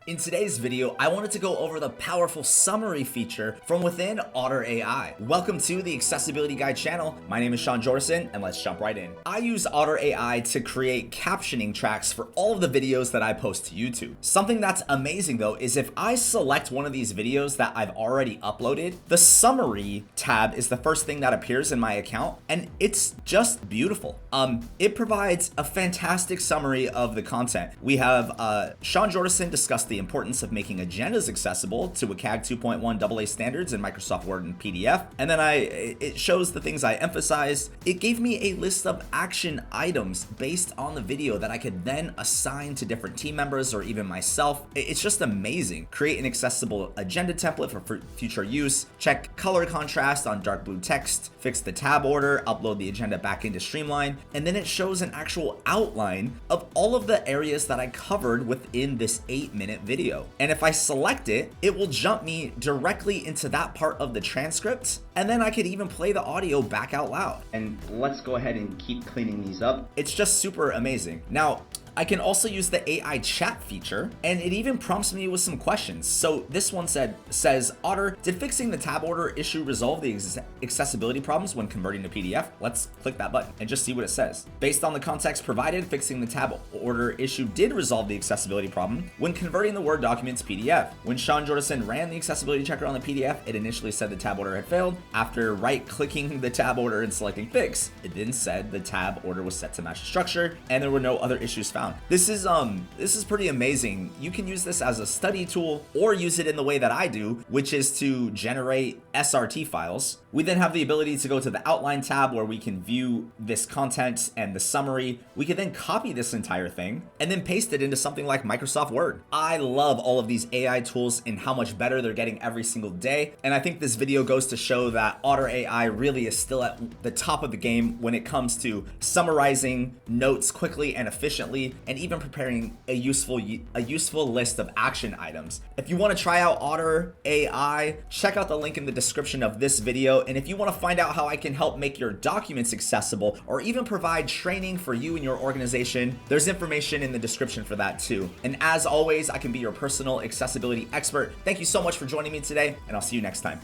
In today's video, I wanted to go over the powerful summary feature from within Otter AI. Welcome to the Accessibility Guide channel. My name is Sean Jordan, and let's jump right in. I use Otter AI to create captioning tracks for all of the videos that I post to YouTube. Something that's amazing though is if I select one of these videos that I've already uploaded, the summary tab is the first thing that appears in my account, and it's just beautiful. It provides a fantastic summary of the content. We have Sean Jordan discussed the importance of making agendas accessible to WCAG 2.1 AA standards in Microsoft Word and PDF. And then it shows the things I emphasized. It gave me a list of action items based on the video that I could then assign to different team members or even myself. It's just amazing. Create an accessible agenda template for future use. Check color contrast on dark blue text. Fix the tab order. Upload the agenda back into Streamline. And then it shows an actual outline of all of the areas that I covered within this 8-minute video. And if I select it, it will jump me directly into that part of the transcript, and then I could even play the audio back out loud. And let's go ahead and keep cleaning these up. It's just super amazing. Now, I can also use the AI chat feature, and it even prompts me with some questions. So this one says, Otter, did fixing the tab order issue resolve the accessibility problems when converting to PDF? Let's click that button and just see what it says. Based on the context provided, fixing the tab order issue did resolve the accessibility problem when converting the Word document to PDF. When Sean Jordan ran the accessibility checker on the PDF, it initially said the tab order had failed. After right-clicking the tab order and selecting fix, it then said the tab order was set to match the structure, and there were no other issues found. This is pretty amazing. You can use this as a study tool or use it in the way that I do, which is to generate SRT files. We then have the ability to go to the outline tab where we can view this content and the summary. We can then copy this entire thing and then paste it into something like Microsoft Word. I love all of these AI tools and how much better they're getting every single day. And I think this video goes to show that Otter AI really is still at the top of the game when it comes to summarizing notes quickly and efficiently, and even preparing a useful list of action items. If you want to try out Otter AI, check out the link in the description of this video. And if you want to find out how I can help make your documents accessible or even provide training for you and your organization, there's information in the description for that too. And as always, I can be your personal accessibility expert. Thank you so much for joining me today, and I'll see you next time.